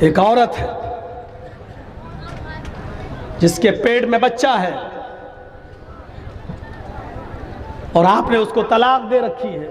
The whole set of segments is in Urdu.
ایک عورت ہے جس کے پیٹ میں بچہ ہے اور آپ نے اس کو طلاق دے رکھی ہے،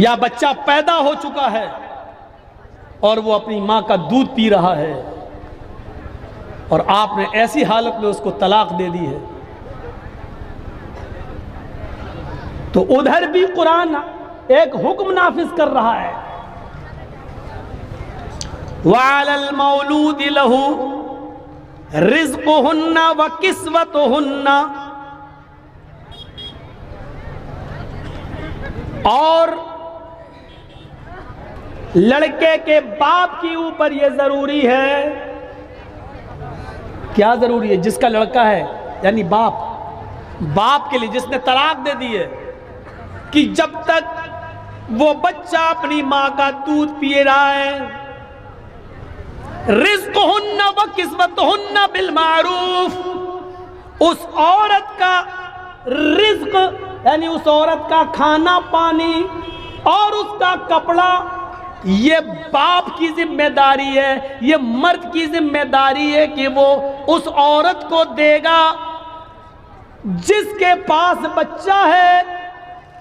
یا بچہ پیدا ہو چکا ہے اور وہ اپنی ماں کا دودھ پی رہا ہے اور آپ نے ایسی حالت میں اس کو طلاق دے دی ہے، تو ادھر بھی قرآن ایک حکم نافذ کر رہا ہے، وَعَلَى الْمَوْلُودِ لَهُ رِزْقُهُنَّ وَكِسْوَتُهُنَّ، اور لڑکے کے باپ کے اوپر یہ ضروری ہے، کیا ضروری ہے؟ جس کا لڑکا ہے یعنی باپ کے لیے جس نے طلاق دے دی ہے کہ جب تک وہ بچہ اپنی ماں کا دودھ پی رہا ہے، رزقہن وکسوتہن بالمعروف، اس عورت کا رزق یعنی اس عورت کا کھانا پانی اور اس کا کپڑا یہ باپ کی ذمہ داری ہے، یہ مرد کی ذمہ داری ہے کہ وہ اس عورت کو دے گا جس کے پاس بچہ ہے،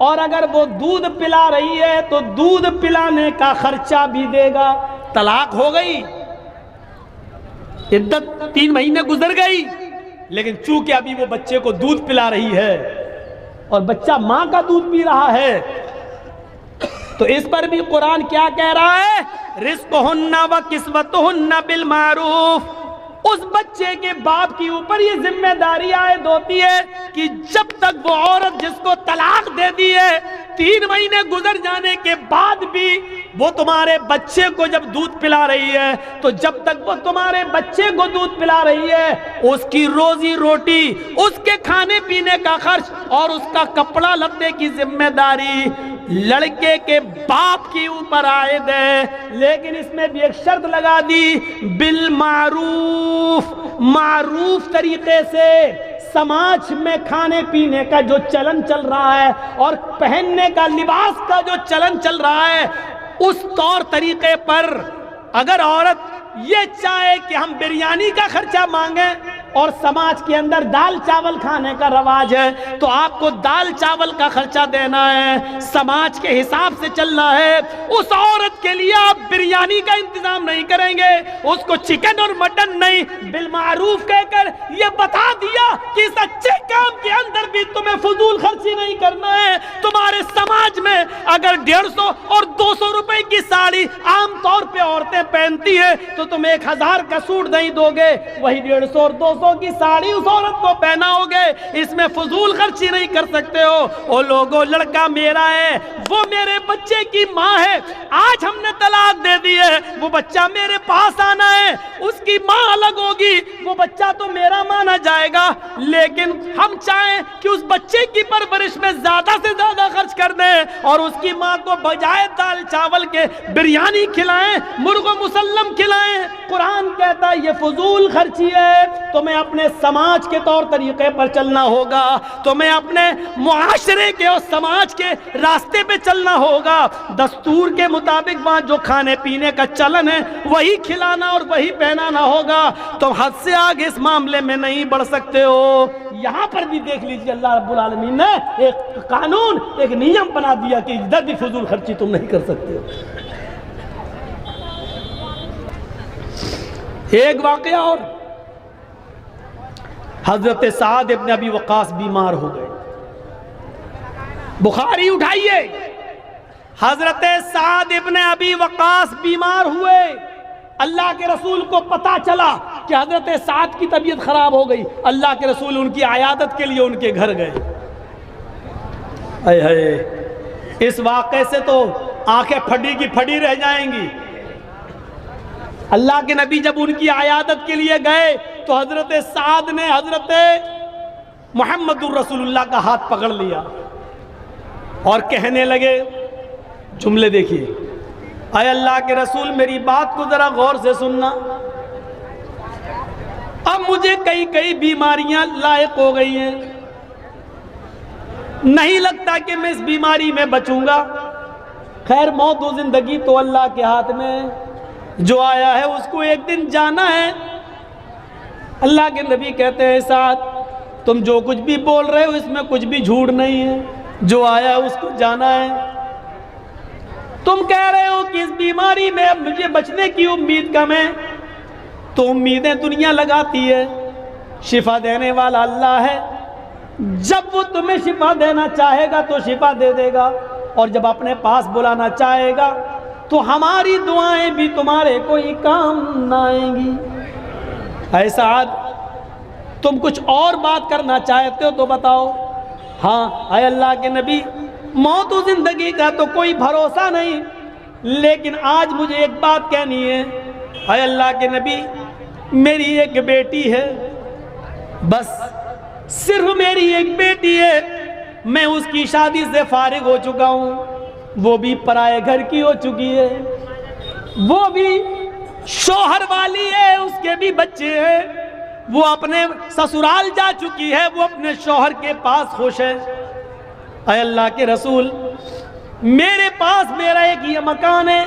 اور اگر وہ دودھ پلا رہی ہے تو دودھ پلانے کا خرچہ بھی دے گا۔ طلاق ہو گئی، عدت 3 مہینے گزر گئی، لیکن چونکہ ابھی وہ بچے کو دودھ پلا رہی ہے اور بچہ ماں کا دودھ پی رہا ہے، تو اس پر بھی قرآن کیا کہہ رہا ہے؟ رزقہن وکسوتہن بالمعروف، اس بچے کے باپ کے اوپر یہ ذمہ داری عائد ہوتی ہے کہ جب تک وہ عورت جس کو طلاق دے دی ہے 3 مہینے گزر جانے کے بعد بھی وہ تمہارے بچے کو جب دودھ پلا رہی ہے، تو جب تک وہ تمہارے بچے کو دودھ پلا رہی ہے اس کی روزی روٹی، اس کے کھانے پینے کا خرچ اور اس کا کپڑا لتے کی ذمہ داری لڑکے کے باپ کے اوپر عائد ہے، لیکن اس میں بھی ایک شرط لگا دی، بالمعروف، معروف طریقے سے۔ سماج میں کھانے پینے کا جو چلن چل رہا ہے اور پہننے کا لباس کا جو چلن چل رہا ہے اس طور طریقے پر اگر عورت یہ چاہے کہ ہم بریانی کا خرچہ مانگیں اور سماج کے اندر دال چاول کھانے کا رواج ہے تو آپ کو دال چاول کا خرچہ دینا ہے، سماج کے حساب سے چلنا ہے، اس عورت کے لیے آپ بریانی کا انتظام نہیں کریں گے، اس کو چکن اور مٹن نہیں، بالمعروف کہہ کر یہ بتا دیا کہ اس اچھے کام کے اندر بھی تمہیں فضول خرچی نہیں کرنا ہے۔ تمہارے سماج میں اگر 150 اور 200 روپے کی ساڑی عام طور پہ عورتیں پہنتی ہیں تو تم 1000 کا سوٹ نہیں دو گے، وہی 150 اور 200 کی ساڑی اس عورت کو پہناؤ گے، اس میں فضول خرچی نہیں کر سکتے ہو۔ او لوگو، لڑکا میرا ہے، وہ میرے بچے کی ماں ہے، آج ہم نے طلاق دے دی ہے، وہ بچہ میرے پاس آنا ہے، اس کی ماں الگ ہوگی، وہ بچہ تو میرا مانا جائے گا، لیکن ہم چاہیں کہ اس بچے کی پرورش میں زیادہ سے زیادہ خرچ کر دیں اور اس کی ماں کو بجائے دال چاول کے بریانی کھلائیں، مرغ و مسلم کھلائیں۔ قرآن کہتا ہے یہ فضول خرچی ہے، تمہیں اپنے سماج کے طور طریقے پر چلنا ہوگا، تمہیں اپنے معاشرے کے اور سماج کے راستے پہ چلنا ہوگا، دستور کے مطابق وہاں جو کھانے پینے کا چلن ہے وہی کھلانا اور وہی پہنانا ہوگا، تم حد سے آگے اس معاملے میں نہیں بڑھ سکتے ہو۔ یہاں پر بھی دیکھ لیجیے اللہ رب العالمین نے ایک قانون، ایک نیم بنا دیا کہ ادھر بھی فضول خرچی تم نہیں کر سکتے ہو۔ ایک واقعہ اور، حضرت سعد ابن ابی وقاص بیمار ہو گئے، بخاری اٹھائیے، حضرت سعد ابن ابی وقاص بیمار ہوئے، اللہ کے رسول کو پتا چلا کہ حضرت سعد کی طبیعت خراب ہو گئی، اللہ کے رسول ان کی عیادت کے لیے ان کے گھر گئے۔ اے اے اس واقعے سے تو آنکھیں پھٹی کی پھٹی رہ جائیں گی۔ اللہ کے نبی جب ان کی عیادت کے لیے گئے تو حضرت سعد نے حضرت محمد الرسول اللہ کا ہاتھ پکڑ لیا اور کہنے لگے، جملے دیکھیے، اے اللہ کے رسول میری بات کو ذرا غور سے سننا، اب مجھے کئی بیماریاں لاحق ہو گئی ہیں، نہیں لگتا کہ میں اس بیماری میں بچوں گا، خیر موت و زندگی تو اللہ کے ہاتھ میں، جو آیا ہے اس کو ایک دن جانا ہے۔ اللہ کے نبی کہتے ہیں سعد تم جو کچھ بھی بول رہے ہو اس میں کچھ بھی جھوٹ نہیں ہے، جو آیا ہے اس کو جانا ہے۔ تم کہہ رہے ہو کہ اس بیماری میں اب مجھے بچنے کی امید کم ہے، تو امیدیں دنیا لگاتی ہے، شفا دینے والا اللہ ہے، جب وہ تمہیں شفا دینا چاہے گا تو شفا دے دے گا، اور جب اپنے پاس بلانا چاہے گا تو ہماری دعائیں بھی تمہارے کوئی کام نہ آئیں گی۔ اے سعد تم کچھ اور بات کرنا چاہتے ہو تو بتاؤ۔ ہاں اے اللہ کے نبی موت و زندگی کا تو کوئی بھروسہ نہیں، لیکن آج مجھے ایک بات کہنی ہے۔ اے اللہ کے نبی میری ایک بیٹی ہے، بس صرف میری ایک بیٹی ہے، میں اس کی شادی سے فارغ ہو چکا ہوں، وہ بھی پرائے گھر کی ہو چکی ہے، وہ بھی شوہر والی ہے، اس کے بھی بچے ہیں، وہ اپنے سسرال جا چکی ہے، وہ اپنے شوہر کے پاس خوش ہے۔ اے اللہ کے رسول میرے پاس میرا ایک یہ مکان ہے،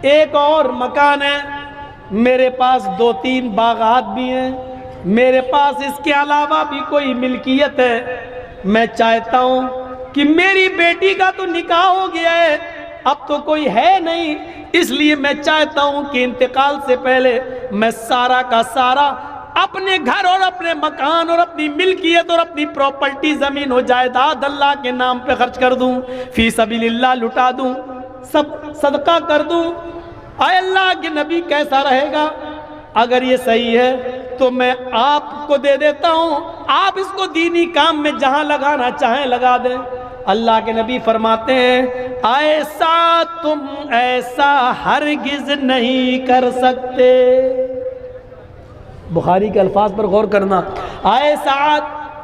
ایک اور مکان ہے، میرے پاس 2-3 باغات بھی ہیں، میرے پاس اس کے علاوہ بھی کوئی ملکیت ہے، میں چاہتا ہوں کہ میری بیٹی کا تو نکاح ہو گیا ہے، اب تو کوئی ہے نہیں، اس لیے میں چاہتا ہوں کہ انتقال سے پہلے میں سارا کا سارا اپنے گھر اور اپنے مکان اور اپنی ملکیت اور اپنی پراپرٹی زمین و جائیداد اللہ کے نام پہ خرچ کر دوں، فی سبیل اللہ لٹا دوں، سب صدقہ کر دوں۔ اے اللہ کے نبی کیسا رہے گا؟ اگر یہ صحیح ہے تو میں آپ کو دے دیتا ہوں، آپ اس کو دینی کام میں جہاں لگانا چاہیں لگا دیں۔ اللہ کے نبی فرماتے ہیں ایسا تم ایسا ہرگز نہیں کر سکتے۔ بخاری کے الفاظ پر غور کرنا، ایسا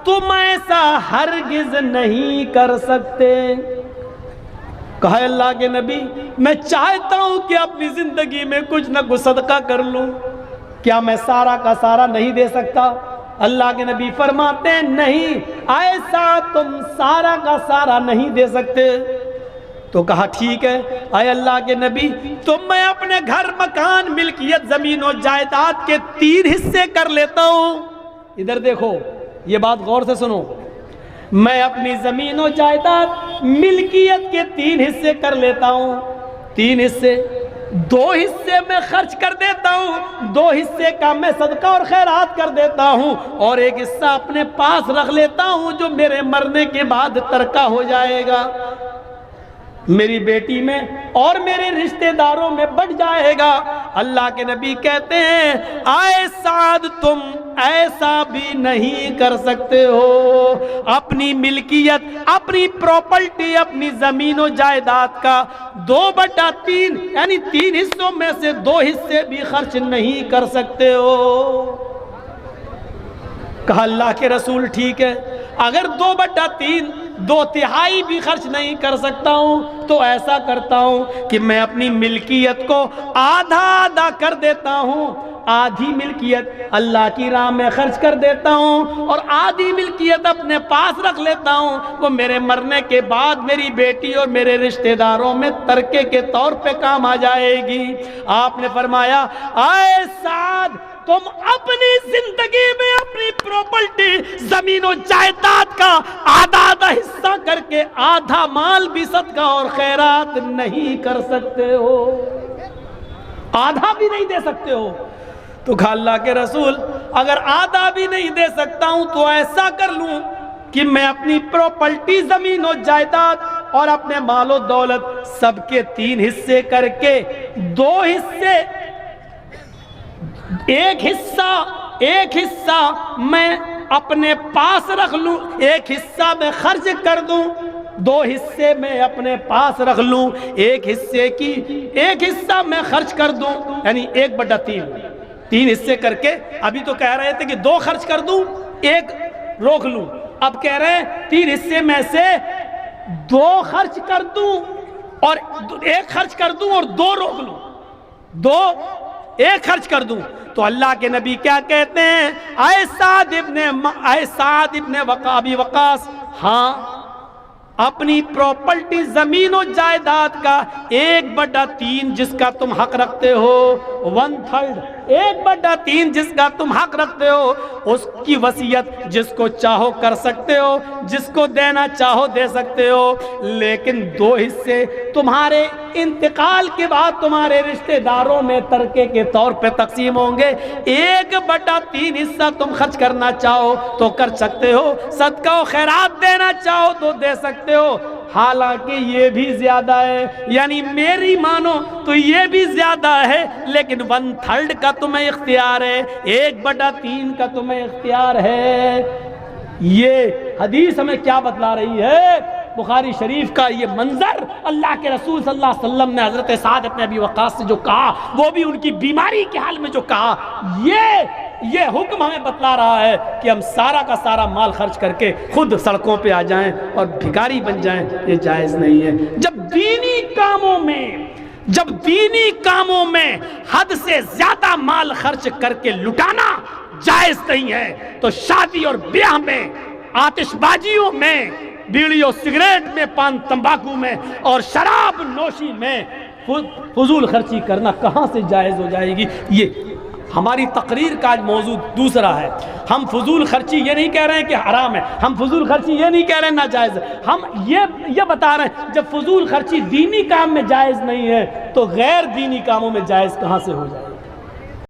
تم ایسا ہرگز نہیں کر سکتے۔ کہا اللہ کے نبی میں چاہتا ہوں کہ اپنی زندگی میں کچھ نہ کچھ صدقہ کر لوں، کیا میں سارا کا سارا نہیں دے سکتا؟ اللہ کے نبی فرماتے ہیں نہیں، ایسا تم سارا کا سارا نہیں دے سکتے۔ تو کہا ٹھیک ہے اے اللہ کے نبی تو میں اپنے گھر مکان ملکیت زمین و جائیداد کے 3 حصے کر لیتا ہوں۔ ادھر دیکھو یہ بات غور سے سنو، میں اپنی زمین و جائیداد ملکیت کے 3 حصے کر لیتا ہوں، 3 حصے، 2 حصے میں خرچ کر دیتا ہوں، 2 حصے کا میں صدقہ اور خیرات کر دیتا ہوں، اور ایک حصہ اپنے پاس رکھ لیتا ہوں جو میرے مرنے کے بعد ترکہ ہو جائے گا، میری بیٹی میں اور میرے رشتہ داروں میں بٹ جائے گا۔ اللہ کے نبی کہتے ہیں اے سعد تم ایسا بھی نہیں کر سکتے ہو، اپنی ملکیت، اپنی پراپرٹی، اپنی زمین و جائیداد کا 2/3 یعنی 3 حصوں میں سے 2 حصے بھی خرچ نہیں کر سکتے ہو۔ کہا اللہ کے رسول ٹھیک ہے، اگر 2/3 2/3 بھی خرچ نہیں کر سکتا ہوں تو ایسا کرتا ہوں کہ میں اپنی ملکیت کو آدھا کر دیتا ہوں، آدھی ملکیت اللہ کی راہ میں خرچ کر دیتا ہوں اور آدھی ملکیت اپنے پاس رکھ لیتا ہوں، وہ میرے مرنے کے بعد میری بیٹی اور میرے رشتہ داروں میں ترکے کے طور پہ کام آ جائے گی۔ آپ نے فرمایا اے سعد تم اپنی زندگی میں اپنی پراپرٹی زمین و جائیداد کا آدھا حصہ کر کے آدھا مال بھی صدقہ اور خیرات نہیں کر سکتے ہو، آدھا بھی نہیں دے سکتے ہو۔ تو کہا اللہ کے رسول اگر آدھا بھی نہیں دے سکتا ہوں تو ایسا کر لوں کہ میں اپنی پراپرٹی زمین و جائیداد اور اپنے مال و دولت سب کے 3 حصے کر کے 2 حصے، ایک حصہ میں اپنے پاس رکھ لوں، ایک حصہ میں خرچ کر دوں، 2 حصے میں اپنے پاس رکھ لوں، ایک حصہ میں خرچ کر دوں، یعنی 1/3 3 حصے کر کے، ابھی تو کہہ رہے تھے کہ 2 خرچ کر دوں 1 روک لوں، اب کہہ رہے ہیں 3 حصے میں سے 2 خرچ کر دوں اور 1 خرچ کر دوں اور 2 روک لوں، 1 خرچ کر دوں۔ تو اللہ کے نبی کیا کہتے ہیں اے سعد ابن ابی وقاص، ہاں اپنی پراپرٹی زمین و جائیداد کا 1/3 جس کا تم حق رکھتے ہو، 1/3 1/3 جس کا تم حق رکھتے ہو، اس کی وصیت جس کو چاہو کر سکتے ہو، جس کو دینا چاہو دے سکتے ہو، لیکن 2 حصے تمہارے انتقال کے بعد تمہارے رشتہ داروں میں ترکے کے طور پہ تقسیم ہوں گے۔ 1/3 حصہ تم خرچ کرنا چاہو تو کر سکتے ہو، صدقہ و خیرات دینا چاہو تو دے سکتے ہو، حالانکہ یہ بھی زیادہ ہے، یعنی میری مانو تو یہ بھی زیادہ ہے، لیکن 1/3 کا تمہیں اختیار ہے، 1/3 کا تمہیں اختیار ہے۔ یہ حدیث ہمیں کیا بتلا رہی ہے؟ بخاری شریف کا یہ منظر اللہ کے رسول صلی اللہ علیہ وسلم نے حضرت سعد بن ابی وقاص سے جو کہا، وہ بھی ان کی بیماری کے حال میں جو کہا، یہ حکم ہمیں بتلا رہا ہے کہ ہم سارا کا سارا مال خرچ کر کے خود سڑکوں پہ آ جائیں اور بھکاری بن جائیں، یہ جائز نہیں ہے۔ جب دینی کاموں میں حد سے زیادہ مال خرچ کر کے لٹانا جائز نہیں ہے، تو شادی اور بیاہ میں، آتش بازیوں میں، بیڑی و سگریٹ میں، پان تمباکو میں اور شراب نوشی میں فضول خرچی کرنا کہاں سے جائز ہو جائے گی؟ یہ ہماری تقریر کا آج موضوع دوسرا ہے۔ ہم فضول خرچی یہ نہیں کہہ رہے ہیں کہ حرام ہے، ہم فضول خرچی یہ نہیں کہہ رہے ہیں ناجائز ہے، ہم یہ بتا رہے ہیں جب فضول خرچی دینی کام میں جائز نہیں ہے تو غیر دینی کاموں میں جائز کہاں سے ہو جائے گی؟